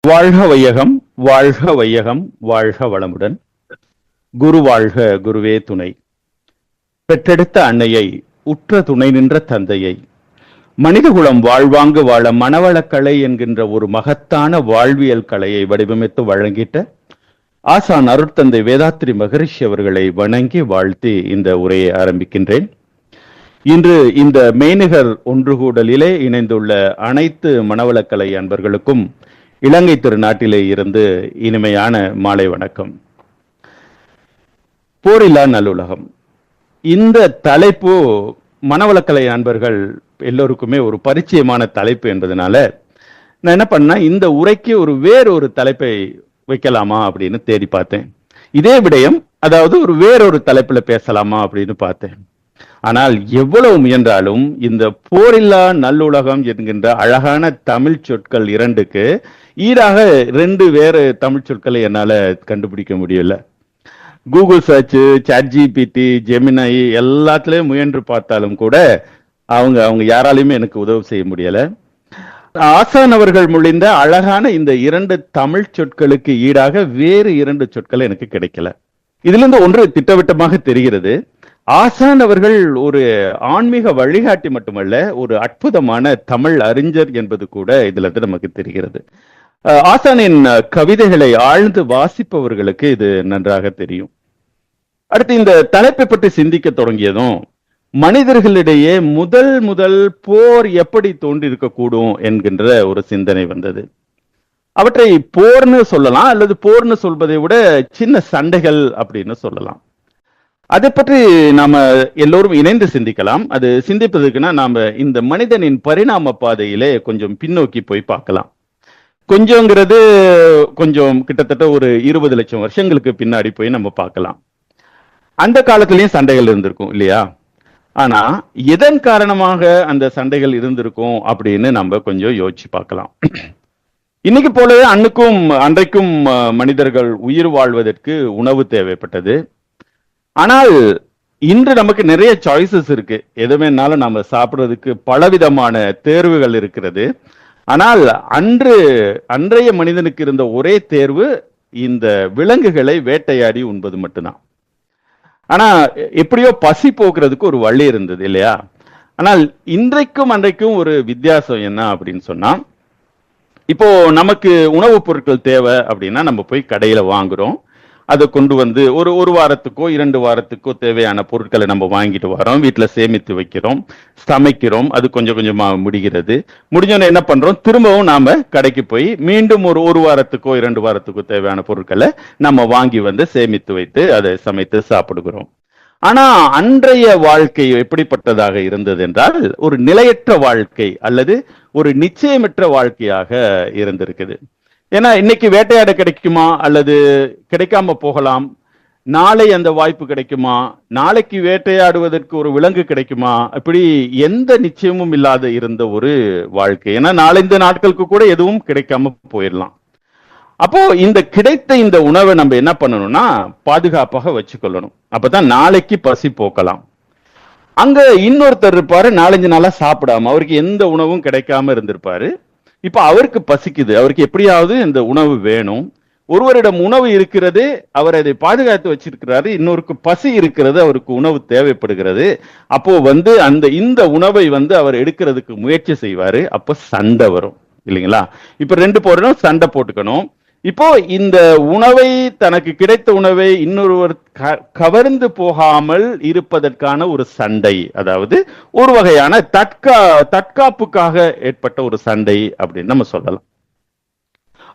வாழ்க வையகம், வாழ்க வையகம், வாழ்க வளமுடன். குரு வாழ்க, குருவே துணை. பெற்றெடுத்த அன்னையை, உற்ற துணை நின்ற தந்தையை, மனிதகுலம் வாழ்வாங்கு வாழ மனவளக்கலை என்கின்ற ஒரு மகத்தான வாழ்வியல் கலையை வடிவமைத்து வழங்கிட்ட ஆசான் அருட்தந்தை வேதாத்ரி மகரிஷி அவர்களை வணங்கி வாழ்த்தி இந்த உரையை ஆரம்பிக்கின்றேன். இன்று இந்த மெய்நிகர் ஒன்றுகூடலிலே இணைந்துள்ள அனைத்து மனவளக்கலை அன்பர்களுக்கும் இலங்கை திருநாட்டிலே இருந்து இனிமையான மாலை வணக்கம். போரில்லா நல்லுலகம், இந்த தலைப்பு மனவளக்கலை அன்பர்கள் எல்லோருக்குமே ஒரு பரிச்சயமான தலைப்பு என்பதனால நான் என்ன பண்ணா, இந்த உரைக்கு வேறொரு தலைப்பை வைக்கலாமா அப்படின்னு தேடி பார்த்தேன். இதே விடயம், அதாவது வேறொரு தலைப்புல பேசலாமா அப்படின்னு பார்த்தேன். ஆனால் எவ்வளவு முயன்றாலும் இந்த போரில்லா நல்லுலகம் என்கின்ற அழகான தமிழ் சொற்கள் இரண்டுக்கு ஈடாக ரெண்டு வேறு தமிழ் சொற்களை என்னால கண்டுபிடிக்க முடியல. கூகுள் சர்ச், ChatGPT, ஜெமினை எல்லாத்துலயும் முயன்று பார்த்தாலும் கூட அவங்க யாராலையுமே எனக்கு உதவி செய்ய முடியல. ஆசான் அவர்கள் மொழிந்த அழகான இந்த இரண்டு தமிழ் சொற்களுக்கு ஈடாக வேறு இரண்டு சொற்கள் எனக்கு கிடைக்கல. இதுல இருந்து ஒன்று திட்டவட்டமாக தெரிகிறது. ஆசான் அவர்கள் ஒரு ஆன்மீக வழிகாட்டி மட்டுமல்ல, ஒரு அற்புதமான தமிழ் அறிஞர் என்பது கூட இதுல இருந்து நமக்கு தெரிகிறது. ஆசானின் கவிதைகளை ஆழ்ந்து வாசிப்பவர்களுக்கு இது நன்றாக தெரியும். அடுத்து இந்த தலைப்பை பற்றி சிந்திக்க தொடங்கியதும் மனிதர்களிடையே முதல் போர் எப்படி தோன்றியிருக்க கூடும் என்கின்ற ஒரு சிந்தனை வந்தது. அவற்றை போர்னு சொல்லலாம், அல்லது போர்னு சொல்வதை விட சின்ன சண்டைகள் அப்படின்னு சொல்லலாம். அதை பற்றி நாம எல்லோரும் இணைந்து சிந்திக்கலாம். அது சிந்திப்பதற்குன்னா நாம இந்த மனிதனின் பரிணாம பாதையிலே கொஞ்சம் பின்னோக்கி போய் பார்க்கலாம். கொஞ்சங்கிறது கொஞ்சம் கிட்டத்தட்ட ஒரு 20 லட்சம் வருஷங்களுக்கு பின்னாடி போய் நம்ம பார்க்கலாம். அந்த காலத்திலயும் சண்டைகள் இருந்திருக்கும் இல்லையா? ஆனா எதன் காரணமாக அந்த சண்டைகள் இருந்திருக்கும் அப்படின்னு நம்ம கொஞ்சம் யோசிச்சு பார்க்கலாம். இன்னைக்கு போலவே அன்றைக்கும் மனிதர்கள் உயிர் வாழ்வதற்கு உணவு தேவைப்பட்டது. ஆனால் இன்று நமக்கு நிறைய சாய்ஸஸ் இருக்கு. எது வேணாலும் நம்ம சாப்பிடுறதுக்கு பலவிதமான தேர்வுகள் இருக்கிறது. ஆனால் அன்றைய மனிதனுக்கு இருந்த ஒரே தேர்வு இந்த விலங்குகளை வேட்டையாடி உண்பது மட்டும்தான். ஆனா எப்படியோ பசி போக்குறதுக்கு ஒரு வழி இருந்தது இல்லையா? ஆனால் இன்றைக்கும் அன்றைக்கும் ஒரு வித்தியாசம் என்ன அப்படின்னு சொன்னா, இப்போ நமக்கு உணவுப் பொருட்கள் தேவை அப்படின்னா நம்ம போய் கடையில வாங்குறோம். அதை கொண்டு வந்து ஒரு வாரத்துக்கோ 2 வாரத்துக்கோ தேவையான பொருட்களை நம்ம வாங்கிட்டு வரோம், வீட்டுல சேமித்து வைக்கிறோம், சமைக்கிறோம். அது கொஞ்சம் கொஞ்சமா முடிகிறது. முடிஞ்சோன்னு என்ன பண்றோம், திரும்பவும் நாம கடைக்கு போய் மீண்டும் ஒரு வாரத்துக்கோ 2 வாரத்துக்கோ தேவையான பொருட்களை நம்ம வாங்கி வந்து சேமித்து வைத்து அதை சமைத்து சாப்பிடுகிறோம். ஆனா அன்றைய வாழ்க்கை எப்படிப்பட்டதாக இருந்தது என்றால், ஒரு நிலையற்ற வாழ்க்கை அல்லது ஒரு நிச்சயமற்ற வாழ்க்கையாக இருந்திருக்குது. ஏன்னா இன்னைக்கு வேட்டையாட கிடைக்குமா அல்லது கிடைக்காம போகலாம். நாளை அந்த வாய்ப்பு கிடைக்குமா, நாளைக்கு வேட்டையாடுவதற்கு ஒரு விலங்கு கிடைக்குமா, இப்படி எந்த நிச்சயமும் இல்லாத இருந்த ஒரு வாழ்க்கை. ஏன்னா நாளைந்த நாட்களுக்கு கூட எதுவும் கிடைக்காம போயிடலாம். அப்போ இந்த கிடைத்த இந்த உணவை நம்ம என்ன பண்ணணும்னா பாதுகாப்பாக வச்சுக்கொள்ளணும். அப்பதான் நாளைக்கு பசி போக்கலாம். அங்க இன்னொருத்தர் இருப்பாரு, 4-5 நாளா சாப்பிடாம, அவருக்கு எந்த உணவும் கிடைக்காம இருந்திருப்பாரு. இப்ப அவருக்கு பசிக்குது, அவருக்கு எப்படியாவது இந்த உணவு வேணும். ஒருவரிடம் உணவு இருக்கிறது, அவர் அதை பாதுகாத்து வச்சிருக்கிறாரு. இன்னொருக்கு பசி இருக்கிறது, அவருக்கு உணவு தேவைப்படுகிறது. அப்போ இந்த உணவை அவர் எடுக்கிறதுக்கு முயற்சி செய்வாரு. அப்போ சண்டை வரும் இல்லைங்களா? இப்ப 2 பேரும் சண்டை போட்டுக்கணும். இப்போ இந்த உணவை, தனக்கு கிடைத்த உணவை இன்னொருவர் கவர்ந்து போகாமல் இருப்பதற்கான ஒரு சண்டை, அதாவது ஒரு வகையான தற்காப்புக்காக ஏற்பட்ட ஒரு சண்டை அப்படின்னு நம்ம சொல்லலாம்.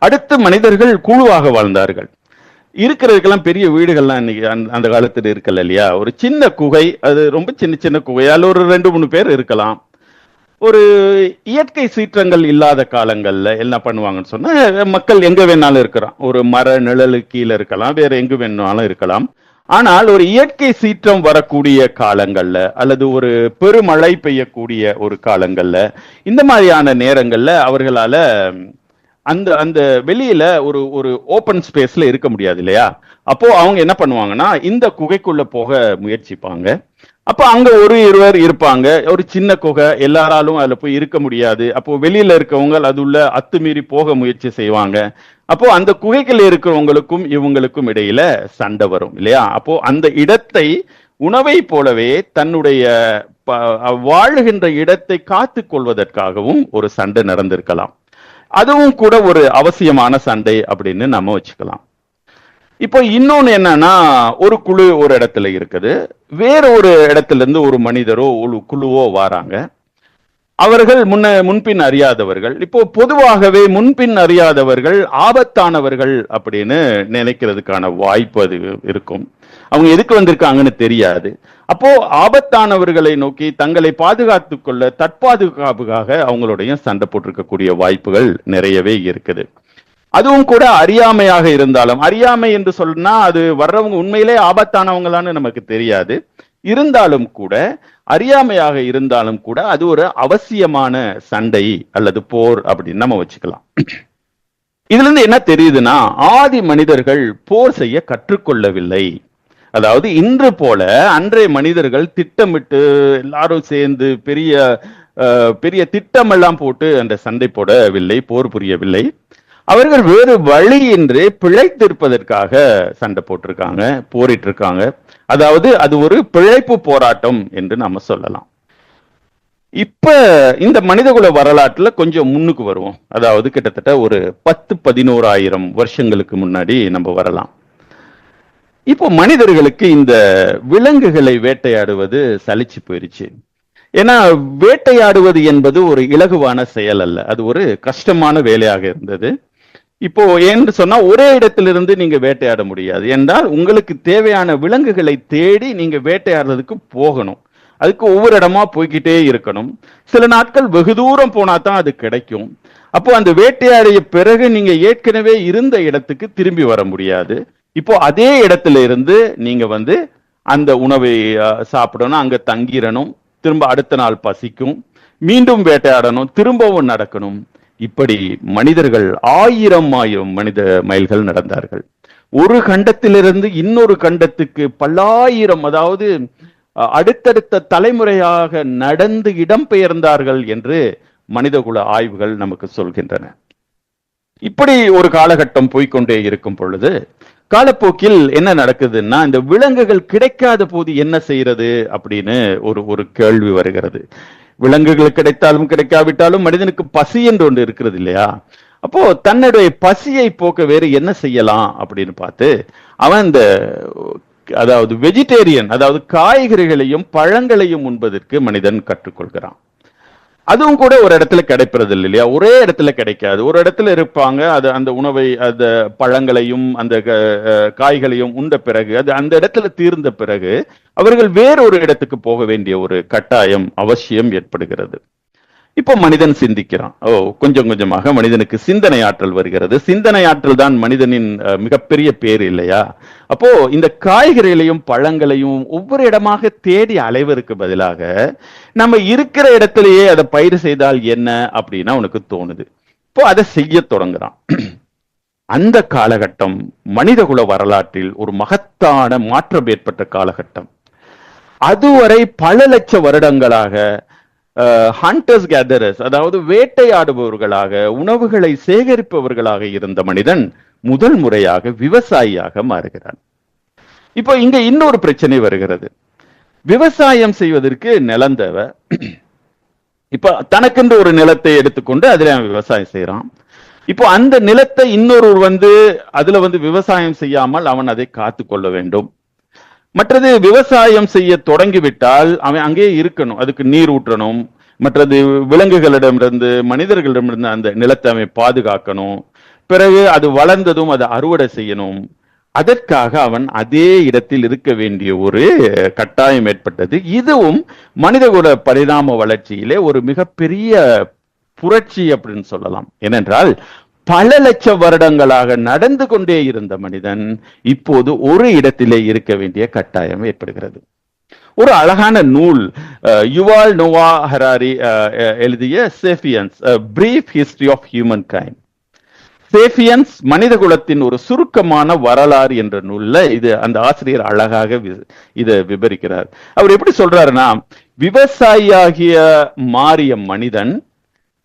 அடுத்து மனிதர்கள் குழுவாக வாழ்ந்தார்கள். இருக்கிறதுக்கெல்லாம் பெரிய வீடுகள்லாம் இன்னைக்கு அந்த காலத்துல இருக்கல இல்லையா? ஒரு சின்ன குகை, அது ரொம்ப சின்ன குகையால் ஒரு 2-3 பேர் இருக்கலாம். ஒரு இயற்கை சீற்றங்கள் இல்லாத காலங்கள்ல என்ன பண்ணுவாங்கன்னு சொன்னா, மக்கள் எங்க வேணாலும் இருக்கிறான். ஒரு மர நிழலு கீழே இருக்கலாம், வேற எங்க வேணாலும் இருக்கலாம். ஆனால் ஒரு இயற்கை சீற்றம் வரக்கூடிய காலங்கள்ல அல்லது ஒரு பெருமழை பெய்யக்கூடிய ஒரு காலங்கள்ல, இந்த மாதிரியான நேரங்கள்ல அவர்களால அந்த அந்த வெளியில ஒரு ஓப்பன் ஸ்பேஸ்ல இருக்க முடியாது இல்லையா? அப்போ அவங்க என்ன பண்ணுவாங்கன்னா இந்த குகைக்குள்ள போக முயற்சிப்பாங்க. அப்ப அங்க ஒரு இருவர் இருப்பாங்க, ஒரு சின்ன குகை, எல்லாராலும் அதுல போய் இருக்க முடியாது. அப்போ வெளியில இருக்கவங்க அது உள்ள அத்துமீறி போக முயற்சி செய்வாங்க. அப்போ அந்த குகைகள் இருக்கிறவங்களுக்கும் இவங்களுக்கும் இடையில சண்டை வரும் இல்லையா? அப்போ அந்த இடத்தை உணவை போலவே தன்னுடைய வாழுகின்ற இடத்தை காத்து கொள்வதற்காகவும் ஒரு சண்டை நடந்திருக்கலாம். அதுவும் கூட ஒரு அவசியமான சண்டை அப்படின்னு நம்ம வச்சுக்கலாம். இப்போ இன்னொன்னு என்னன்னா, ஒரு குழு ஒரு இடத்துல இருக்குது, வேற ஒரு இடத்துல இருந்து ஒரு மனிதரோ ஒரு குழுவோ வராங்க. அவர்கள் முன்பின் அறியாதவர்கள். இப்போ பொதுவாகவே முன்பின் அறியாதவர்கள் ஆபத்தானவர்கள் அப்படின்னு நினைக்கிறதுக்கான வாய்ப்பு அது இருக்கும். அவங்க எதுக்கு வந்திருக்காங்கன்னு தெரியாது. அப்போ ஆபத்தானவர்களை நோக்கி தங்களை பாதுகாத்துக் கொள்ள தற்பாதுகாப்புக்காக அவங்களுடைய சண்டை போட்டிருக்கக்கூடிய வாய்ப்புகள் நிறையவே இருக்குது. அதுவும் கூட அறியாமையாக இருந்தாலும், அறியாமை என்று சொன்னா அது வர்றவங்க உண்மையிலே ஆபத்தானவங்களான்னு நமக்கு தெரியாது. இருந்தாலும் கூட அறியாமையாக இருந்தாலும் கூட அது ஒரு அவசியமான சண்டை அல்லது போர் அப்படின்னு நம்ம வச்சுக்கலாம். இதுல இருந்து என்ன தெரியுதுன்னா, ஆதி மனிதர்கள் போர் செய்ய கற்றுக்கொள்ளவில்லை. அதாவது இன்று போல அன்றைய மனிதர்கள் திட்டமிட்டு எல்லாரும் சேர்ந்து பெரிய பெரிய திட்டமெல்லாம் போட்டு அந்த சண்டை போடவில்லை, போர் புரியவில்லை. அவர்கள் வேறு வழியின்றி பிழைத்திருப்பதற்காக சண்டை போட்டிருக்காங்க, போரிட்டு இருக்காங்க. அதாவது அது ஒரு பிழைப்பு போராட்டம் என்று நம்ம சொல்லலாம். இப்ப இந்த மனிதகுல வரலாற்றுல கொஞ்சம் முன்னுக்கு வருவோம். அதாவது கிட்டத்தட்ட ஒரு 10-11 வருஷங்களுக்கு முன்னாடி நம்ம வரலாம். இப்போ மனிதர்களுக்கு இந்த விலங்குகளை வேட்டையாடுவது சலிச்சு போயிருச்சு. ஏன்னா வேட்டையாடுவது என்பது ஒரு இலகுவான செயல் அல்ல, அது ஒரு கஷ்டமான வேலையாக இருந்தது. இப்போ என்று சொன்னா ஒரே இடத்திலிருந்து நீங்க வேட்டையாட முடியாது. என்றால் உங்களுக்கு தேவையான விலங்குகளை தேடி நீங்க வேட்டையாடுறதுக்கு போகணும். அதுக்கு ஒவ்வொரு இடமா போய்கிட்டே இருக்கணும். சில நாட்கள் வெகு தூரம் போனா தான் அது கிடைக்கும். அப்போ அந்த வேட்டையாடிய பிறகு நீங்க ஏற்கனவே இருந்த இடத்துக்கு திரும்பி வர முடியாது. இப்போ அதே இடத்துல இருந்து நீங்க அந்த உணவை சாப்பிடணும், அங்க தங்கிடணும், திரும்ப அடுத்த நாள் பசிக்கும், மீண்டும் வேட்டையாடணும், திரும்பவும் நடக்கணும். இப்படி மனிதர்கள் 1000 மனித மைல்கள் நடந்தார்கள். ஒரு கண்டத்திலிருந்து இன்னொரு கண்டத்துக்கு பல்லாயிரம், அதாவது அடுத்தடுத்த தலைமுறையாக நடந்து இடம்பெயர்ந்தார்கள் என்று மனிதகுல ஆய்வுகள் நமக்கு சொல்கின்றன. இப்படி ஒரு காலகட்டம் போய்கொண்டே இருக்கும் பொழுது காலப்போக்கில் என்ன நடக்குதுன்னா, இந்த விலங்குகள் கிடைக்காத போது என்ன செய்யறது அப்படின்னு ஒரு கேள்வி வருகிறது. விலங்குகள் கிடைத்தாலும் கிடைக்காவிட்டாலும் மனிதனுக்கு பசி என்று ஒன்று இருக்கிறது இல்லையா? அப்போ தன்னுடைய பசியை போக்க வேறு என்ன செய்யலாம் அப்படின்னு பார்த்து அவன் அதாவது வெஜிடேரியன், அதாவது காய்கறிகளையும் பழங்களையும் உண்பதற்கு மனிதன் கற்றுக்கொள்கிறான். அதுவும் கூட ஒரு இடத்துல கிடைப்பது இல்லையா? ஒரே இடத்துல கிடைக்காது. ஒரு இடத்துல இருப்பாங்க, அது அந்த உணவை, அந்த பழங்களையும் அந்த காய்களையும் உண்ட பிறகு அது அந்த இடத்துல தீர்ந்த பிறகு அவர்கள் வேறொரு இடத்துக்கு போக வேண்டிய ஒரு கட்டாயம் அவசியம் ஏற்படுகிறது. இப்போ மனிதன் சிந்திக்கிறான். கொஞ்சம் கொஞ்சமாக மனிதனுக்கு சிந்தனை ஆற்றல் வருகிறது. சிந்தனை ஆற்றல் தான் மனிதனின் மிகப்பெரிய பேர் இல்லையா? அப்போ இந்த காய்கறிகளையும் பழங்களையும் ஒவ்வொரு இடமாக தேடி அலைவதற்கு பதிலாக நம்ம இருக்கிற இடத்திலேயே அதை பயிர் செய்தால் என்ன அப்படின்னா உனக்கு தோணுது. இப்போ அதை செய்ய தொடங்குறான். அந்த காலகட்டம் மனிதகுல வரலாற்றில் ஒரு மகத்தான மாற்றம் ஏற்பட்ட காலகட்டம். அதுவரை பல லட்ச வருடங்களாக ஹண்டர்ஸ் கேதரர்ஸ், அதாவது வேட்டையாடுபவர்களாக உணவுகளை சேகரிப்பவர்களாக இருந்த மனிதன் முதல் முறையாக விவசாயியாக மாறுகிறான். இப்போ இங்க இன்னொரு பிரச்சனை வருகிறது. விவசாயம் செய்வதற்கு நிலம் தேவை. இப்ப தனக்கென்று ஒரு நிலத்தை எடுத்துக்கொண்டு அதுல அவன் விவசாயம் செய்யறான். இப்போ அந்த நிலத்தை இன்னொரு அதுல விவசாயம் செய்யாமல் அவன் அதை காத்து கொள்ள வேண்டும். மற்றது விவசாயம் செய்ய தொடங்கிவிட்டால் அவன் அங்கே இருக்கணும், அதுக்கு நீர் ஊற்றணும். மற்றது விலங்குகளிடமிருந்து மனிதர்களிடமிருந்து அந்த நிலத்தை அவன் பாதுகாக்கணும். பிறகு அது வளர்ந்ததும் அதை அறுவடை செய்யணும். அதற்காக அவன் அதே இடத்தில் இருக்க வேண்டிய ஒரு கட்டாயம் ஏற்பட்டது. இதுவும் மனிதகுல பரிணாம வளர்ச்சியிலே ஒரு மிகப்பெரிய புரட்சி அப்படின்னு சொல்லலாம். ஏனென்றால் பல லட்ச வருடங்களாக நடந்து கொண்டே இருந்த மனிதன் இப்போது ஒரு இடத்திலே இருக்க வேண்டிய கட்டாயம் ஏற்படுகிறது. ஒரு அழகான நூல் யுவால் நோவா ஹராரி எழுதிய Sapiens, brief history of humankind. Sapiens மனித குலத்தின் ஒரு சுருக்கமான வரலாறு என்ற நூல்ல இது அந்த ஆசிரியர் அழகாக இதை விவரிக்கிறார். அவர் எப்படி சொல்றாருன்னா, விவசாயியாகிய மாறிய மனிதன்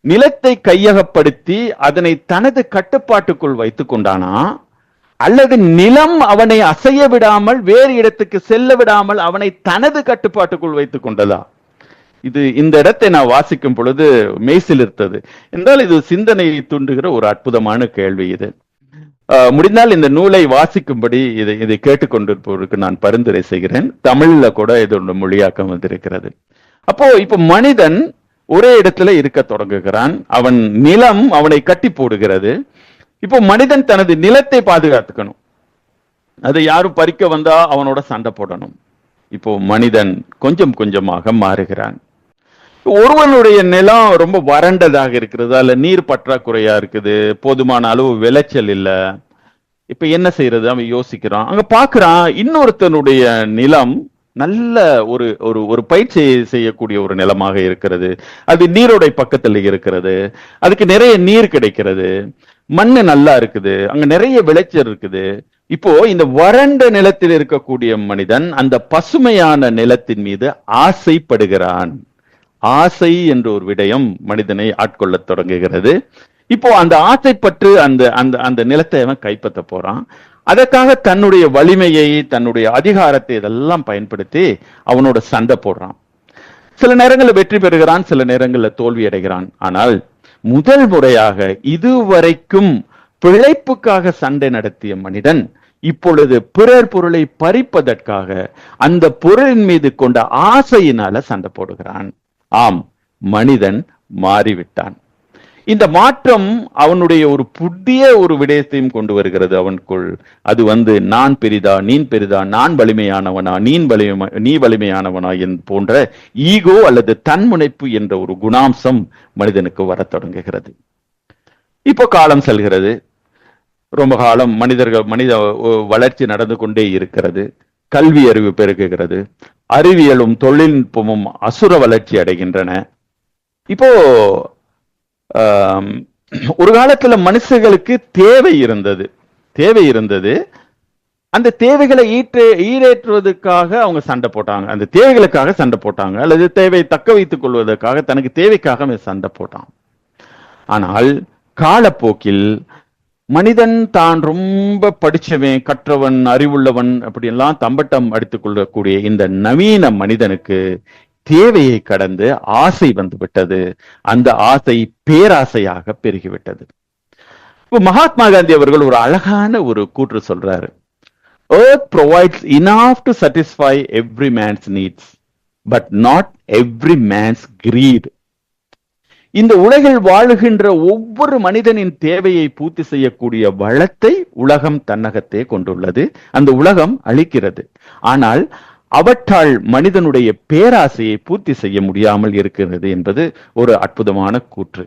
நிலத்தை கையகப்படுத்தி அதனை தனது கட்டுப்பாட்டுக்குள் வைத்துக் கொண்டானா, அல்லது நிலம் அவனை அசைய விடாமல் வேறு இடத்துக்கு செல்ல விடாமல் அவனை தனது கட்டுப்பாட்டுக்குள் வைத்துக் கொண்டதா? இந்த இடத்தை நான் வாசிக்கும் பொழுது மெய்சிலிர்த்தது. என்றால் இது சிந்தனையை தூண்டுகிற ஒரு அற்புதமான கேள்வி. இது முடிந்தால் இந்த நூலை வாசிக்கும்படி இதை கேட்டுக்கொண்டிருப்பவருக்கு நான் பரிந்துரை செய்கிறேன். தமிழ்ல கூட இதோட மொழியாக்கம் வந்திருக்கிறது. அப்போ இப்ப மனிதன் ஒரே இடத்துல இருக்க தொடங்குகிறான். அவன் நிலம் அவனை கட்டி போடுகிறது. இப்போ மனிதன் தனது நிலத்தை பாதுகாத்துக்கணும். அதை யாரும் பறிக்க வந்தா அவனோட சண்டை போடணும். இப்போ மனிதன் கொஞ்சம் கொஞ்சமாக மாறுகிறான். ஒருவனுடைய நிலம் ரொம்ப வறண்டதாக இருக்கிறது, அல்ல நீர் பற்றாக்குறையா இருக்குது, போதுமான அளவு விளைச்சல் இல்ல. இப்ப என்ன செய்யறது அவன் யோசிக்கிறான். அங்க பாக்குறான் இன்னொருத்தனுடைய நிலம் நல்ல ஒரு ஒரு ஒரு பயிற்சி செய்யக்கூடிய ஒரு நிலமாக இருக்கிறது. அது நீரோடை பக்கத்துல இருக்கிறது, அதுக்கு நிறைய நீர் கிடைக்கிறது, மண்ணு நல்லா இருக்குது, அங்க நிறைய விளைச்சல் இருக்குது. இப்போ இந்த வறண்ட நிலத்தில் இருக்கக்கூடிய மனிதன் அந்த பசுமையான நிலத்தின் மீது ஆசைப்படுகிறான். ஆசை என்ற ஒரு விடயம் மனிதனை ஆட்கொள்ள தொடங்குகிறது. இப்போ அந்த ஆசைப்பட்டு அந்த அந்த அந்த நிலத்தை அவன் கைப்பற்ற போறான். அதற்காக தன்னுடைய வலிமையை, தன்னுடைய அதிகாரத்தை இதெல்லாம் பயன்படுத்தி அவனோட சண்டை போடுறான். சில நேரங்களில் வெற்றி பெறுகிறான், சில நேரங்களில் தோல்வி அடைகிறான். ஆனால் முதல் முறையாக இதுவரைக்கும் பிழைப்புக்காக சண்டை நடத்திய மனிதன் இப்பொழுது பிறர் பொருளை பறிப்பதற்காக அந்த பொருளின் மீது கொண்ட ஆசையினால சண்டை போடுகிறான். ஆம், மனிதன் மாறிவிட்டான். இந்த மாற்றம் அவனுடைய ஒரு புதிய ஒரு விடயத்தையும் கொண்டு வருகிறது அவனுக்குள். அது நான் பெரிதா, நீ பெரிதா, நான் வலிமையானவனா, நீ வலிமையானவனா போன்ற ஈகோ அல்லது தன்முனைப்பு என்ற ஒரு குணாம்சம் மனிதனுக்கு வர தொடங்குகிறது. இப்போ காலம் செல்கிறது. ரொம்ப காலம் மனித வளர்ச்சி நடந்து கொண்டே இருக்கிறது. கல்வி அறிவு பெருகுகிறது. அறிவியலும் தொழில்நுட்பமும் அசுர வளர்ச்சி அடைகின்றன. இப்போ ஒரு காலத்துல மனுஷர்களுக்கு தேவை இருந்தது. அந்த தேவைகளை ஈடேற்றுவதற்காக அவங்க சண்டை போட்டாங்க, அந்த தேவைகளுக்காக சண்டை போட்டாங்க, அல்லது தேவையை தக்க வைத்துக் கொள்வதற்காக தனக்கு தேவைக்காக சண்டை போட்டான். ஆனால் காலப்போக்கில் மனிதன் தான் ரொம்ப படிச்சவன், கற்றவன், அறிவுள்ளவன் அப்படி எல்லாம் தம்பட்டம் அடித்துக் கொள்ளக்கூடிய இந்த நவீன மனிதனுக்கு தேவையை கடந்து ஆசை வந்து விட்டது. அந்த ஆசை பேராசையாக பெருகிவிட்டது. மகாத்மா காந்தி அவர்கள் ஒரு அழகான ஒரு கூற்று சொல்றாரு. Earth provides enough to satisfy every man's needs, but not every man's greed. இந்த உலகில் வாழுகின்ற ஒவ்வொரு மனிதனின் தேவையை பூர்த்தி செய்யக்கூடிய வளத்தை உலகம் தன்னகத்தே கொண்டுள்ளது. அந்த உலகம் அளிக்கிறது. ஆனால் அவற்றால் மனிதனுடைய பேராசையை பூர்த்தி செய்ய முடியாமல் இருக்கிறது என்பது ஒரு அற்புதமான கூற்று.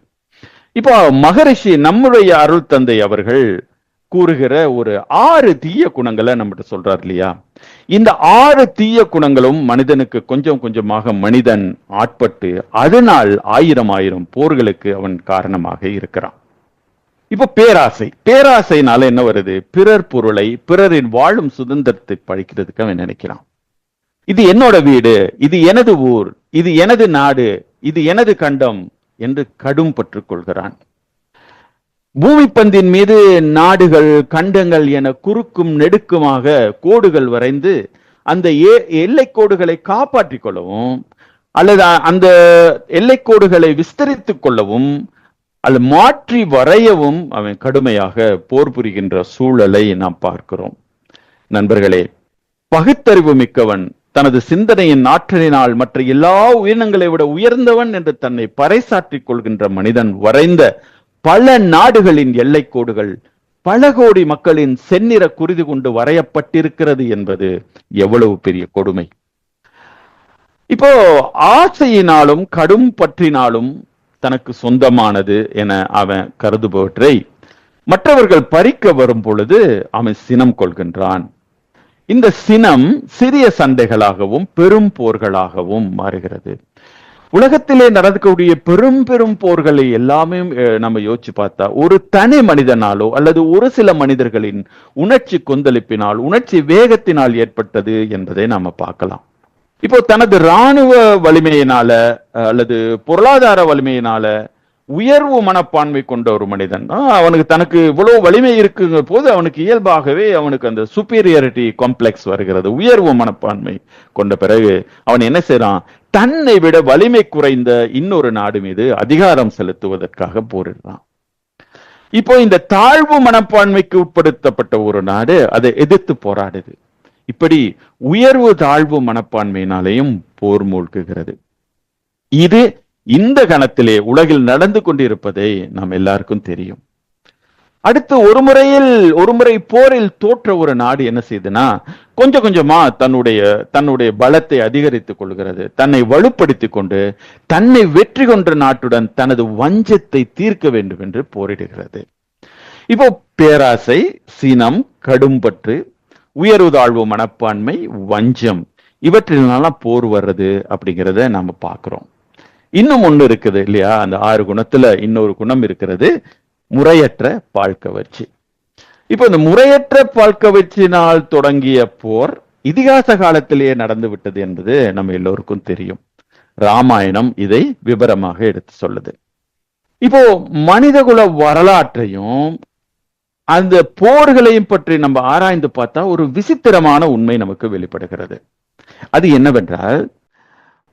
இப்போ மகரிஷி நம்முடைய அருள் தந்தை அவர்கள் கூறுகிற ஒரு 6 தீய குணங்களை நம்மகிட்ட சொல்றார் இல்லையா? இந்த 6 தீய குணங்களும் மனிதனுக்கு கொஞ்சம் கொஞ்சமாக மனிதன் ஆட்பட்டு அதனால் ஆயிரம் போர்களுக்கு அவன் காரணமாக இருக்கிறான். இப்ப பேராசைனால என்ன வருது? பிறர் பொருளை, பிறரின் வாழும் சுதந்திரத்தை பழிக்கிறதுக்கு அவன் நினைக்கிறான். இது என்னோட வீடு, இது எனது ஊர், இது எனது நாடு, இது எனது கண்டம் என்று கடும் பற்றுக் கொள்கிறான். பூமி பந்தின் மீது நாடுகள், கண்டங்கள் என குறுக்கும் நெடுக்குமாக கோடுகள் வரைந்து அந்த எல்லை கோடுகளை காப்பாற்றிக் கொள்ளவும் அல்லது அந்த எல்லை கோடுகளை விஸ்தரித்துக் கொள்ளவும் அல்லது மாற்றி வரையவும் அவன் கடுமையாக போர் புரிகின்ற சூழலை நாம் பார்க்கிறோம். நண்பர்களே, பகுத்தறிவு மிக்கவன், தனது சிந்தனையின் ஆற்றலினால் மற்ற எல்லா உயிரினங்களை விட உயர்ந்தவன் என்று தன்னை பறைசாற்றிக் கொள்கின்ற மனிதன் வரைந்த பல நாடுகளின் எல்லை கோடுகள் பல கோடி மக்களின் செந்நிற குருதி கொண்டு வரையப்பட்டிருக்கிறது என்பது எவ்வளவு பெரிய கொடுமை. இப்போ ஆசையினாலும் கடும் பற்றினாலும் தனக்கு சொந்தமானது என அவன் கருதுபவற்றை மற்றவர்கள் பறிக்க வரும் பொழுது அவன் சினம் கொள்கின்றான். இந்த சினம் சிறிய சண்டைகளாகவும் பெரும் போர்களாகவும் மாறுகிறது. உலகத்திலே நடக்கக்கூடிய பெரும் பெரும் போர்களை எல்லாமே நம்ம யோசிச்சு பார்த்தா ஒரு தனி மனிதனாலோ அல்லது ஒரு சில மனிதர்களின் உணர்ச்சி கொந்தளிப்பினால் உணர்ச்சி வேகத்தினால் ஏற்பட்டது என்பதை நாம பார்க்கலாம். இப்போ தனது இராணுவ வலிமையினால அல்லது பொருளாதார வலிமையினால உயர்வு மனப்பான்மை கொண்ட ஒரு மனிதன் அவனுக்கு தனக்கு இவ்வளவு வலிமை இருக்குங்க போது அவனுக்கு இயல்பாகவே அவனுக்கு அந்த சுப்பீரியாரிட்டி காம்ப்ளெக்ஸ் வருகிறது. உயர்வு மனப்பான்மை கொண்ட பிறகு அவன் என்ன செய்யறான், தன்னை விட வலிமை குறைந்த இன்னொரு நாடு மீது அதிகாரம் செலுத்துவதற்காக போரிடுறான். இப்போ இந்த தாழ்வு மனப்பான்மைக்கு உட்படுத்தப்பட்ட ஒரு நாடு அதை எதிர்த்து போராடுது. இப்படி உயர்வு தாழ்வு மனப்பான்மையினாலேயும் போர் மூழ்குகிறது. இது இந்த கணத்திலே உலகில் நடந்து கொண்டிருப்பதை நாம் எல்லாருக்கும் தெரியும். அடுத்து ஒரு முறை போரில் தோற்ற ஒரு நாடு என்ன செய்யுதுன்னா கொஞ்சம் கொஞ்சமா தன்னுடைய பலத்தை அதிகரித்துக் கொள்கிறது. தன்னை வலுப்படுத்திக் கொண்டு தன்னை வெற்றி கொன்ற நாட்டுடன் தனது வஞ்சத்தை தீர்க்க வேண்டும் என்று போரிடுகிறது. இப்போ பேராசை, சினம், கடும்பற்று, உயர்வு தாழ்வு மனப்பான்மை, வஞ்சம் இவற்றினால போர் வர்றது அப்படிங்கிறத நாம பார்க்கிறோம். இன்னும் ஒண்ணு இருக்குது இல்லையா, அந்த 6 குணத்துல இன்னொரு குணம் இருக்கிறது, முறையற்ற பால்கவர்ச்சி. இப்ப இந்த முறையற்ற பால்கவர்ச்சியினால் தொடங்கிய போர் இதிகாச காலத்திலேயே நடந்து விட்டது என்பது நம்ம எல்லோருக்கும் தெரியும். ராமாயணம் இதை விபரமாக எடுத்து சொல்லுது. இப்போ மனிதகுல வரலாற்றையும் அந்த போர்களையும் பற்றி நம்ம ஆராய்ந்து பார்த்தா ஒரு விசித்திரமான உண்மை நமக்கு வெளிப்படுகிறது. அது என்னவென்றால்,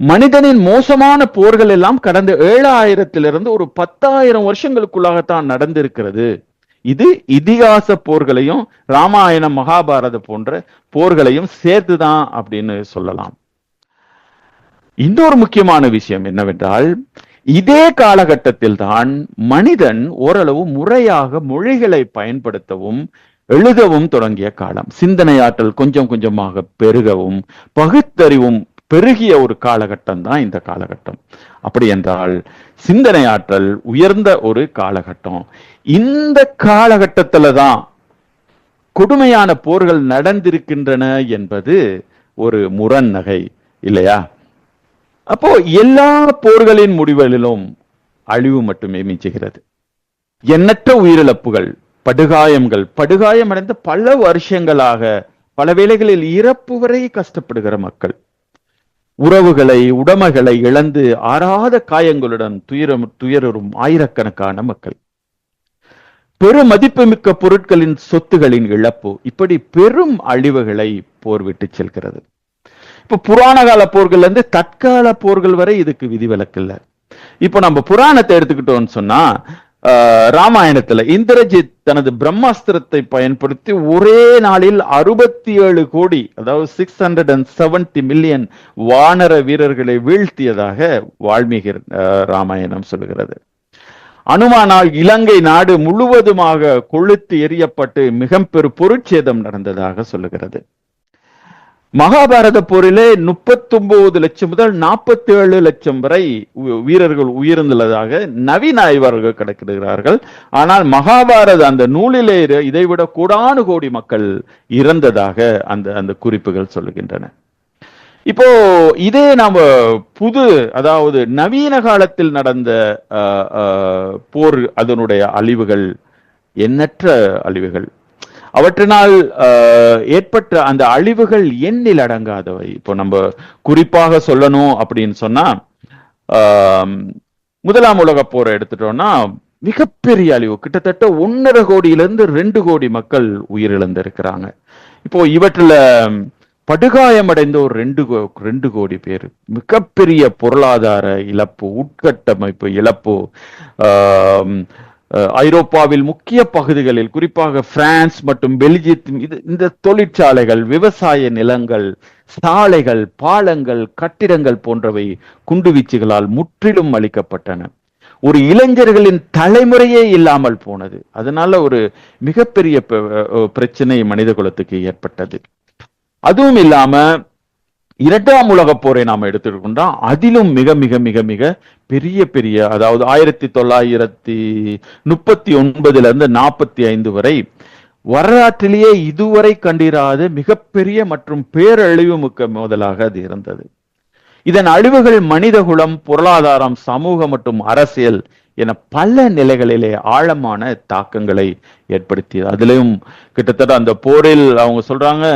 மனிதனின் மோசமான போர்கள் எல்லாம் கடந்த 7000 ஒரு 10,000 வருஷங்களுக்குள்ளாகத்தான் நடந்திருக்கிறது. இது இதிகாச போர்களையும் ராமாயணம் மகாபாரத போன்ற போர்களையும் சேர்த்துதான் அப்படின்னு சொல்லலாம். இன்னொரு முக்கியமான விஷயம் என்னவென்றால், இதே காலகட்டத்தில் தான் மனிதன் ஓரளவு முறையாக மொழிகளை பயன்படுத்தவும் எழுதவும் தொடங்கிய காலம். சிந்தனை ஆற்றல் கொஞ்சம் கொஞ்சமாக பெருகவும் பகுத்தறிவும் பெருகிய ஒரு காலகட்டம் தான் இந்த காலகட்டம். அப்படி என்றால் சிந்தனை ஆற்றல் உயர்ந்த ஒரு காலகட்டம். இந்த காலகட்டத்துல தான் கொடுமையான போர்கள் நடந்திருக்கின்றன என்பது ஒரு முரண்நகை இல்லையா? அப்போ எல்லா போர்களின் முடிவுகளிலும் அழிவு மட்டுமே மிஞ்சுகிறது. எண்ணற்ற உயிரிழப்புகள், படுகாயம் அடைந்த பல வருஷங்களாக பல வேளைகளில் இறப்பு வரை கஷ்டப்படுகிற மக்கள், உறவுகளை உடைமைகளை இழந்து ஆறாத காயங்களுடன் துயரும் ஆயிரக்கணக்கான மக்கள், பெரும் மதிப்புமிக்க பொருட்களின் சொத்துகளின் இழப்பு, இப்படி பெரும் அழிவுகளை போர் விட்டு செல்கிறது. இப்ப புராண கால போர்கள் இருந்து தற்கால போர்கள் வரை இதுக்கு விதிவிலக்கு இல்லை. இப்ப நம்ம புராணத்தை எடுத்துக்கிட்டோம்னு சொன்னா, ராமாயணத்துல இந்திரஜித் தனது பிரம்மாஸ்திரத்தை பயன்படுத்தி ஒரே நாளில் 67 கோடி, அதாவது 670 மில்லியன் வானர வீரர்களை வீழ்த்தியதாக வால்மீகி ராமாயணம் சொல்கிறது. அனுமானால் இலங்கை நாடு முழுவதுமாக கொளுத்து எரியப்பட்டு மிக பெரும் பொருட்சேதம் நடந்ததாக சொல்லுகிறது. மகாபாரத போரிலே 39 லட்சம் முதல் 47 லட்சம் வரை வீரர்கள் உயிர்ந்துள்ளதாக நவீன ஆய்வாளர்கள் கணக்கிடுகிறார்கள். ஆனால் மகாபாரத அந்த நூலிலே இதைவிட கோடானு கோடி மக்கள் இறந்ததாக அந்த குறிப்புகள் சொல்லுகின்றன. இப்போ இதே நாம அதாவது நவீன காலத்தில் நடந்த போர், அதனுடைய அழிவுகள் எண்ணற்ற அழிவுகள், அவற்றினால் ஏற்பட்ட அந்த அழிவுகள் எண்ணில் அடங்காதவை. இப்போ நம்ம குறிப்பாக சொல்லணும் அப்படின்னு சொன்னா, முதலாம் உலக போரை எடுத்துட்டோம்னா மிகப்பெரிய அழிவு, கிட்டத்தட்ட 1.5 கோடியிலிருந்து 2 கோடி மக்கள் உயிரிழந்திருக்கிறாங்க. இப்போ இவற்றில் படுகாயமடைந்த ஒரு 2 கோடி பேர், மிகப்பெரிய பொருளாதார இழப்பு, உட்கட்டமைப்பு இழப்பு. ஐரோப்பாவில் முக்கிய பகுதிகளில், குறிப்பாக பிரான்ஸ் மற்றும் பெல்ஜியத்தின் இந்த தொழிற்சாலைகள், விவசாய நிலங்கள், சாலைகள், பாலங்கள், கட்டிடங்கள் போன்றவை குண்டுவீச்சுகளால் முற்றிலும் அழிக்கப்பட்டன. ஒரு இளைஞர்களின் தலைமுறையே இல்லாமல் போனது. அதனால ஒரு மிகப்பெரிய பிரச்சனை மனித குலத்துக்கு ஏற்பட்டது. அதுவும் இல்லாம 2ஆம் உலக போரை நாம எடுத்துக்கிட்டோம்னா அதிலும் மிக மிக மிக மிக பெரிய அதாவது 1939 இருந்து 45 வரை வரலாற்றிலேயே இதுவரை கண்டிராத மிகப்பெரிய மற்றும் பேரழிவு மிக்க மோதலாக அது இருந்தது. இதன் அழிவுகள் மனிதகுலம், பொருளாதாரம், சமூகம் மற்றும் அரசியல் என பல நிலைகளிலே ஆழமான தாக்கங்களை ஏற்படுத்தியது. அதிலும் கிட்டத்தட்ட அந்த போரில் அவங்க சொல்றாங்க,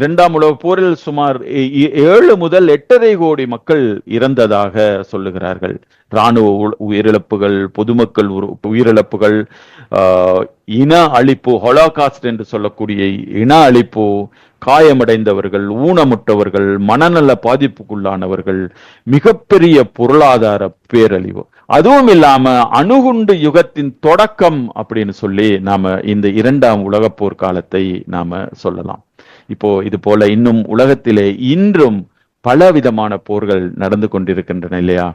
2ஆம் உலக போரில் சுமார் 7 முதல் 8.5 கோடி மக்கள் இறந்ததாக சொல்லுகிறார்கள். இராணுவ உயிரிழப்புகள், பொதுமக்கள் உயிரிழப்புகள், இன அழிப்பு, ஹொலோகாஸ்ட் என்று சொல்லக்கூடிய இன அழிப்பு, காயமடைந்தவர்கள், ஊனமுற்றவர்கள், மனநல பாதிப்புக்குள்ளானவர்கள், மிகப்பெரிய பொருளாதார பேரழிவு. அதுவும் இல்லாம அணுகுண்டு யுகத்தின் தொடக்கம் அப்படின்னு சொல்லி நாம இந்த 2ஆம் உலக போர் காலத்தை நாம சொல்லலாம். இப்போ இது போல இன்னும் உலகத்திலே இன்றும் பல விதமான போர்கள் நடந்து கொண்டிருக்கின்றன இல்லையா?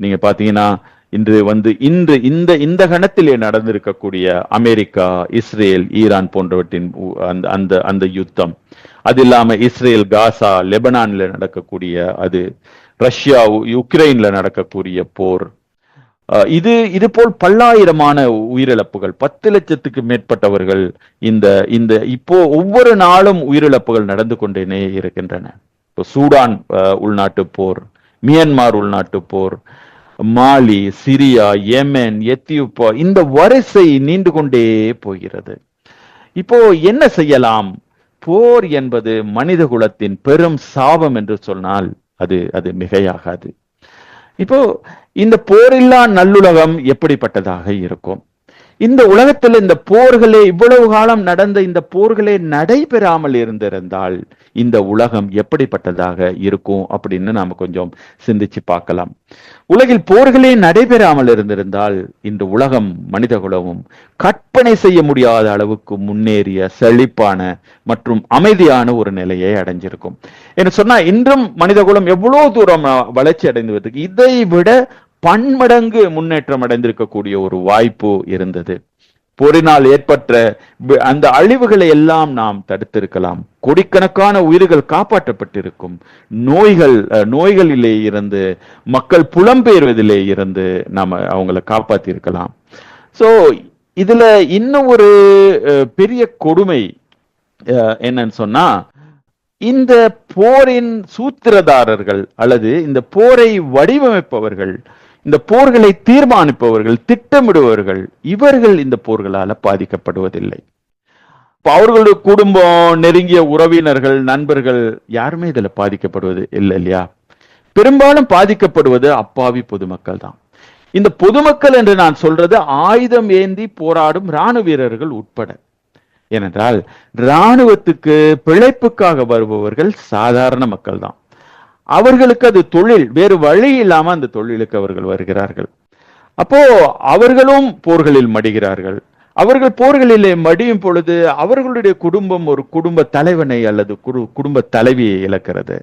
நீங்க பாத்தீங்கன்னா இன்று இந்த கணத்திலே நடந்திருக்கக்கூடிய அமெரிக்கா, இஸ்ரேல், ஈரான் போன்றவற்றின் அந்த யுத்தம், அது இல்லாம இஸ்ரேல், காசா, லெபனான்ல நடக்கக்கூடிய அது, ரஷ்யா யுக்ரைன்ல நடக்கக்கூடிய போர், இது போல் பல்லாயிரமான உயிரிழப்புகள், 10 லட்சத்துக்கு மேற்பட்டவர்கள் இந்த இப்போ ஒவ்வொரு நாளும் உயிரிழப்புகள் நடந்து கொண்டே இருக்கின்றன. இப்போ சூடான் உள்நாட்டு போர், மியான்மர் உள்நாட்டு போர், மாலி, சிரியா, யெமன், எத்தியோப்பியா, இந்த வரிசை நீண்டு கொண்டே போகிறது. இப்போ என்ன செய்யலாம்? போர் என்பது மனித குலத்தின் பெரும் சாபம் என்று சொன்னால் அது மிகையாகாது. இப்போ இந்த போரில்லா நல்லுலகம் எப்படிப்பட்டதாக இருக்கும்? இந்த உலகத்தில் இந்த போர்களே, இவ்வளவு காலம் நடந்த இந்த போர்களே நடைபெறாமல் இருந்திருந்தால் இந்த உலகம் எப்படிப்பட்டதாக இருக்கும் அப்படின்னு நாம கொஞ்சம் சிந்திச்சு பார்க்கலாம். உலகில் போர்களே நடைபெறாமல் இருந்திருந்தால் இந்த உலகம், மனித குலமும் கற்பனை செய்ய முடியாத அளவுக்கு முன்னேறிய, செழிப்பான மற்றும் அமைதியான ஒரு நிலையை அடைஞ்சிருக்கும். என்று சொன்னா இன்றும் மனித குலம் எவ்வளவு தூரம் வளர்ச்சி அடைந்து இதை விட பன்மடங்கு முன்னேற்றம் அடைந்திருக்கக்கூடிய ஒரு வாய்ப்பு இருந்தது. போரினால் ஏற்பட்ட அந்த அழிவுகளை எல்லாம் நாம் தடுத்திருக்கலாம். கோடிக்கணக்கான உயிர்கள் காப்பாற்றப்பட்டிருக்கும். நோய்களிலே இருந்து, மக்கள் புலம்பெயர்வதிலே இருந்து நாம அவங்களை காப்பாத்தி இருக்கலாம். சோ இதுல இன்னும் ஒரு பெரிய கொடுமை என்னன்னு சொன்னா, இந்த போரின் சூத்திரதாரர்கள் அல்லது இந்த போரை வடிவமைப்பவர்கள், இந்த போர்களை தீர்மானிப்பவர்கள், திட்டமிடுபவர்கள், இவர்கள் இந்த போர்களால பாதிக்கப்படுவதில்லை. அவர்களுடைய குடும்பம், நெருங்கிய உறவினர்கள், நண்பர்கள் யாருமே இதுல பாதிக்கப்படுவது இல்லை இல்லையா? பெரும்பாலும் பாதிக்கப்படுவது அப்பாவி பொதுமக்கள் தான். இந்த பொதுமக்கள் என்று நான் சொல்றது ஆயுதம் ஏந்தி போராடும் இராணுவ வீரர்கள் உட்பட. ஏனென்றால் இராணுவத்துக்கு பிழைப்புக்காக வருபவர்கள் சாதாரண மக்கள் தான். அவர்களுக்கு அது தொழில், வேறு வழி இல்லாம அந்த தொழிலுக்கு அவர்கள் வருகிறார்கள். அப்போ அவர்களும் போர்களில் மடிகிறார்கள். அவர்கள் போர்களிலே மடியும் பொழுது அவர்களுடைய குடும்பம் ஒரு குடும்ப தலைவனை அல்லது குடும்ப தலைவியை இழக்கிறது.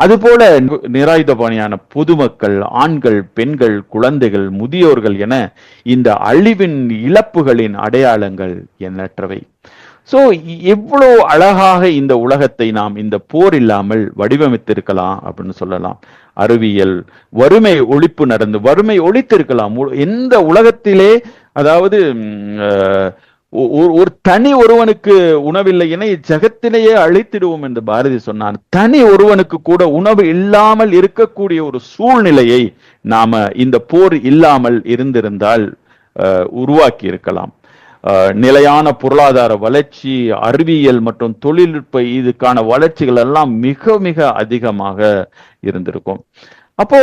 அதுபோல நிராயுதபாணியான பொதுமக்கள், ஆண்கள், பெண்கள், குழந்தைகள், முதியோர்கள் என இந்த அழிவின் இழப்புகளின் அடையாளங்கள் எண்ணற்றவை. சோ எவ்வளவு அழகாக இந்த உலகத்தை நாம் இந்த போர் இல்லாமல் வடிவமைத்திருக்கலாம் அப்படின்னு சொல்லலாம். அறிவியல், வறுமை ஒழித்திருக்கலாம். எந்த உலகத்திலே, அதாவது ஒரு தனி ஒருவனுக்கு உணவில்லை என ஜகத்திலேயே அழித்திடுவோம் என்று பாரதி சொன்னான். தனி ஒருவனுக்கு கூட உணவு இல்லாமல் இருக்கக்கூடிய ஒரு சூழ்நிலையை நாம இந்த போர் இல்லாமல் இருந்திருந்தால் உருவாக்கி இருக்கலாம். நிலையான பொருளாதார வளர்ச்சி, அறிவியல் மற்றும் தொழில்நுட்ப இதுக்கான வளர்ச்சிகள் எல்லாம் மிக மிக அதிகமாக இருந்திருக்கும். அப்போ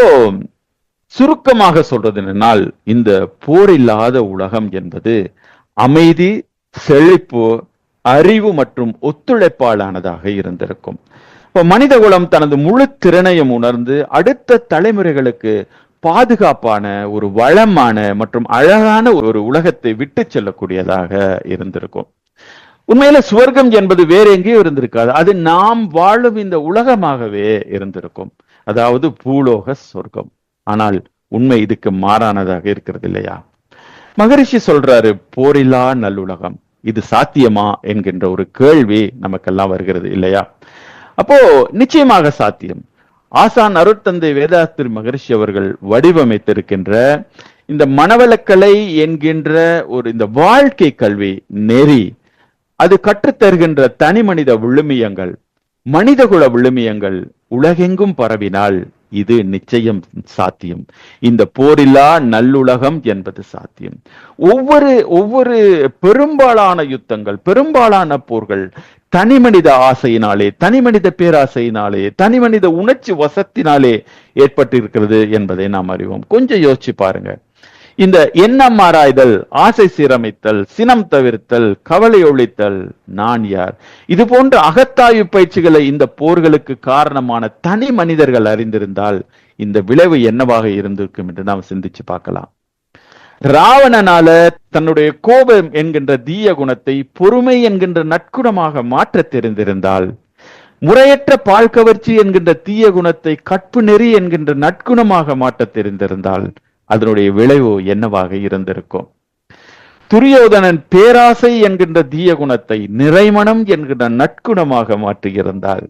சுருக்கமாக சொல்றது என்னன்னால், இந்த போர் இல்லாத உலகம் என்பது அமைதி, செழிப்பு, அறிவு மற்றும் ஒத்துழைப்பாலானதாக இருந்திருக்கும். இப்ப மனித குலம் தனது முழு திறனையும் உணர்ந்து அடுத்த தலைமுறைகளுக்கு பாதுகாப்பான, ஒரு வளமான மற்றும் அழகான ஒரு உலகத்தை விட்டு செல்லக்கூடியதாக இருந்திருக்கும். உண்மையில சுவர்க்கம் என்பது வேற எங்கேயும் இருந்திருக்காது. அது நாம் வாழும் இந்த உலகமாகவே இருந்திருக்கும். அதாவது பூலோக சொர்க்கம். ஆனால் உண்மை இதுக்கு மாறானதாக இருக்கிறது இல்லையா? மகரிஷி சொல்றாரு, போரில்லா நல்லுலகம் இது சாத்தியமா என்கின்ற ஒரு கேள்வி நமக்கெல்லாம் வருகிறது இல்லையா? அப்போ நிச்சயமாக சாத்தியம். ஆசான் அருட்தந்தை வேதாத்திரி மகரிஷி அவர்கள் வடிவமைத்திருக்கின்ற இந்த மனவளக்கலை என்கின்ற ஒரு இந்த வாழ்க்கை கல்வி நெறி, அது கற்றுத்தருகின்ற தனி மனித விழுமியங்கள், மனிதகுல விழுமியங்கள் உலகெங்கும் பரவினால் இது நிச்சயம் சாத்தியம். இந்த போரில்லா நல்லுலகம் என்பது சாத்தியம். ஒவ்வொரு ஒவ்வொரு பெரும்பாலான யுத்தங்கள், பெரும்பாலான போர்கள் தனிமனித ஆசையினாலே, தனிமனித பேராசையினாலே, தனிமனித உணர்ச்சி வசத்தினாலே ஏற்பட்டிருக்கிறது என்பதை நாம் அறிவோம். கொஞ்சம் யோசிச்சு பாருங்க. இந்த எண்ணம் ஆராய்தல், ஆசை சீரமைத்தல், சினம் தவிர்த்தல், கவலை ஒழித்தல், நான் யார், இது போன்ற அகத்தாய்வு பயிற்சிகளை இந்த போர்களுக்கு காரணமான தனி மனிதர்கள் அறிந்திருந்தால் இந்த விளைவு என்னவாக இருந்திருக்கும் என்று நாம் சிந்திச்சு பார்க்கலாம். ராவணனால தன்னுடைய கோபம் என்கின்ற தீய குணத்தை பொறுமை என்கின்ற நற்குணமாக மாற்ற தெரிந்திருந்தால், முறையற்ற பால் கவர்ச்சி என்கின்ற தீய குணத்தை கற்பு நெறி என்கின்ற நற்குணமாக மாற்ற தெரிந்திருந்தால் அதனுடைய விளைவு என்னவாக இருந்திருக்கும். துரியோதனன் பேராசை என்கின்ற தீய குணத்தை நிறைமணம் என்கின்ற நற்குணமாக மாற்றியிருந்தால்,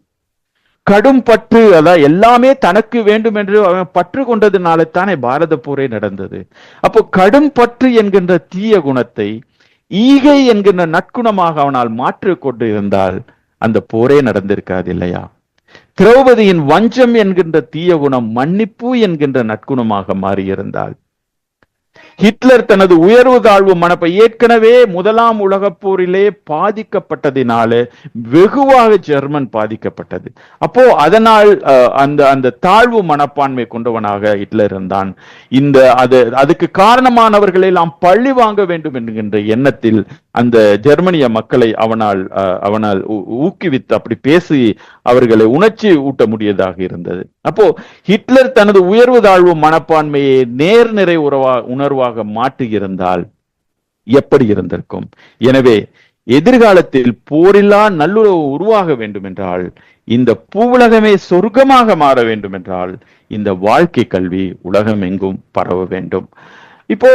கடும் பற்று, அதான் எல்லாமே தனக்கு வேண்டும் என்று அவன் பற்று கொண்டதுனால தானே பாரத போரே நடந்தது. அப்போ கடும் பற்று என்கின்ற தீய குணத்தை ஈகை என்கின்ற நற்குணமாக அவனால் மாற்றிக் கொண்டு இருந்தால் அந்த போரே நடந்திருக்காது இல்லையா? திரௌபதியின் வஞ்சம் என்கின்ற தீய குணம் மன்னிப்பு என்கின்ற நற்குணமாக மாறியிருந்தால், ஹிட்லர் தனது உயர்வு தாழ்வு மனப்பை ஏற்கனவே முதலாம் உலகப் போரிலே பாதிக்கப்பட்டதினாலே வெகுவாக ஜெர்மன் பாதிக்கப்பட்டது. அப்போ அதனால் அந்த தாழ்வு மனப்பான்மை கொண்டவனாக ஹிட்லர் இருந்தான். அதுக்கு காரணமானவர்களை நாம் பழி வாங்க வேண்டும் என்கின்ற எண்ணத்தில் அந்த ஜெர்மனிய மக்களை அவனால் ஊக்குவித்து அப்படி பேசி அவர்களை உணர்ச்சி ஊட்ட முடியதாக இருந்தது. அப்போ ஹிட்லர் தனது உயர்வு தாழ்வு மனப்பான்மையை நேர்நிறை உணர்வாக மாற்றியிருந்தால் எப்படி இருந்திருக்கும்? எனவே எதிர்காலத்தில் போரில்லா நல்லுறவு உருவாக வேண்டும் என்றால், இந்த பூவுலகமே சொர்க்கமாக மாற வேண்டும் என்றால் இந்த வாழ்க்கை கல்வி உலகம் எங்கும் பரவ வேண்டும். இப்போ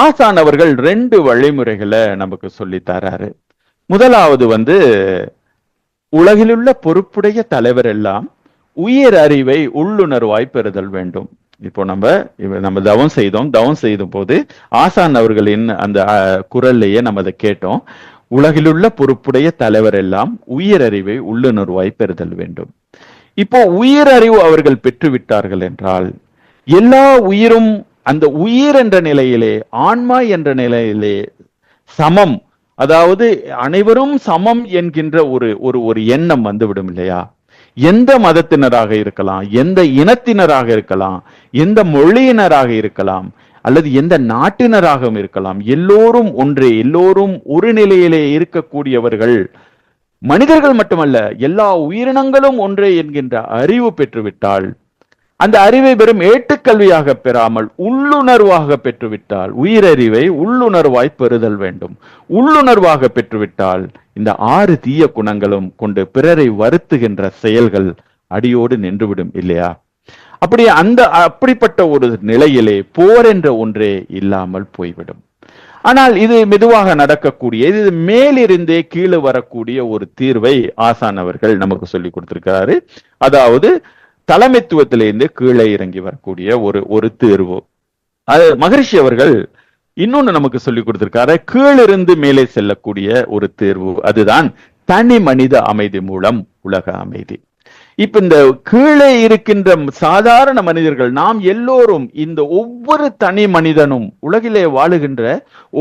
ஆசான் அவர்கள் 2 வழிமுறைகளை நமக்கு சொல்லி தராரு. முதலாவது உலகிலுள்ள பொறுப்புடைய தலைவர் எல்லாம் உயிர் அறிவை உள்ளுணர்வாய் பெறுதல் வேண்டும். இப்போ நம்ம தவம் செய்த போது ஆசான் அவர்களின் அந்த குரல்லையே நம்ம அதை கேட்டோம். உலகிலுள்ள பொறுப்புடைய தலைவர் எல்லாம் உயிர் அறிவை உள்ளுணர்வாய் பெறுதல் வேண்டும். இப்போ உயிர் அறிவு அவர்கள் பெற்றுவிட்டார்கள் என்றால் எல்லா உயிரும் அந்த உயிர் என்ற நிலையிலே, ஆன்மா என்ற நிலையிலே சமம், அதாவது அனைவரும் சமம் என்கின்ற ஒரு எண்ணம் வந்துவிடும் இல்லையா? எந்த மதத்தினராக இருக்கலாம், எந்த இனத்தினராக இருக்கலாம், எந்த மொழியினராக இருக்கலாம், அல்லது எந்த நாட்டினராகவும் இருக்கலாம், எல்லோரும் ஒன்றே, எல்லோரும் ஒரு நிலையிலே இருக்கக்கூடியவர்கள், மனிதர்கள் மட்டுமல்ல எல்லா உயிரினங்களும் ஒன்றே என்கின்ற அறிவு பெற்றுவிட்டால், அந்த அறிவை வெறும் ஏட்டுக்கல்வியாக பெறாமல் உள்ளுணர்வாக பெற்றுவிட்டால், உயிரறிவை உள்ளுணர்வாய் பெறுதல் வேண்டும். உள்ளுணர்வாக பெற்றுவிட்டால் இந்த 6 தீய குணங்களும் கொண்டு பிறரை வருத்துகின்ற செயல்கள் அடியோடு நின்றுவிடும் இல்லையா? அப்படிப்பட்ட ஒரு நிலையிலே போர் என்ற ஒன்றே இல்லாமல் போய்விடும். ஆனால் இது மெதுவாக நடக்கக்கூடிய, இது மேலிருந்தே கீழே வரக்கூடிய ஒரு தீர்வை ஆசான் அவர்கள் நமக்கு சொல்லி கொடுத்திருக்கிறாரு. அதாவது தலைமைத்துவத்திலிருந்து கீழே இறங்கி வரக்கூடிய ஒரு தீர்வு. மகரிஷி அவர்கள் இன்னொன்னு நமக்கு சொல்லி கொடுத்திருக்காரு, கீழிருந்து மேலே செல்லக்கூடிய ஒரு தீர்வு. அதுதான் தனி மனித அமைதி மூலம் உலக அமைதி. இப்ப இந்த கீழே இருக்கின்ற சாதாரண மனிதர்கள் நாம் எல்லோரும், இந்த ஒவ்வொரு தனி மனிதனும், உலகிலே வாழுகின்ற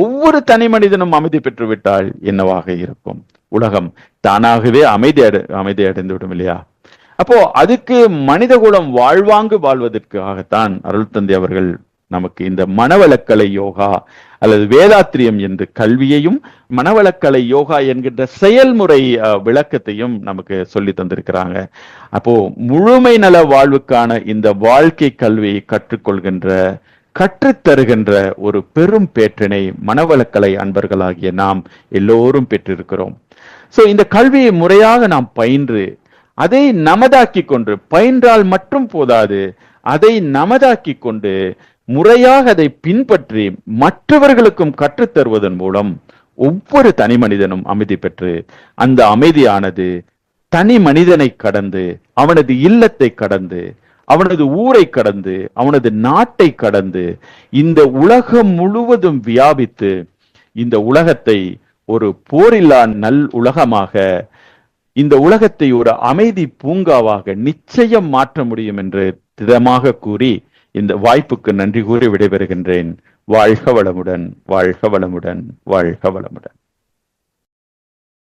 ஒவ்வொரு தனி மனிதனும் அமைதி பெற்றுவிட்டால் என்னவாக இருக்கும்? உலகம் தானாகவே அமைதி அடைந்து விடும் இல்லையா? அப்போ அதுக்கு மனிதகுலம் வாழ்வாங்கு வாழ்வதற்காகத்தான் அருள் தந்தை அவர்கள் நமக்கு இந்த மனவளக்கலை யோகா அல்லது வேதாத்திரியம் என்று கல்வியையும் மனவளக்கலை யோகா என்கின்ற செயல்முறை விளக்கத்தையும் நமக்கு சொல்லி தந்திருக்கிறாங்க. அப்போ முழுமை நல வாழ்வுக்கான இந்த வாழ்க்கை கல்வியை கற்றுத்தருகின்ற ஒரு பெரும் பேற்றினை மனவளக்கலை அன்பர்களாகிய நாம் எல்லோரும் பெற்றிருக்கிறோம். சோ இந்த கல்வியை முறையாக நாம் பயின்று அதை நமதாக்கி கொண்டு, பயின்றால் மட்டும் போதாது, அதை நமதாக்கி கொண்டு முறையாக அதை பின்பற்றி மற்றவர்களுக்கும் கற்றுத்தருவதன் மூலம் ஒவ்வொரு தனி மனிதனும் அமைதி பெற்று, அந்த அமைதியானது தனி மனிதனை கடந்து, அவனது இல்லத்தை கடந்து, அவனது ஊரை கடந்து, அவனது நாட்டை கடந்து, இந்த உலகம் முழுவதும் வியாபித்து இந்த உலகத்தை ஒரு போரில்லா நல் உலகமாக, இந்த உலகத்தை ஒரு அமைதி பூங்காவாக நிச்சயம் மாற்ற முடியும் என்று திடமாக கூறி இந்த வாய்ப்புக்கு நன்றி கூறி விடைபெறுகின்றேன். வாழ்க வளமுடன், வாழ்க வளமுடன், வாழ்க வளமுடன்.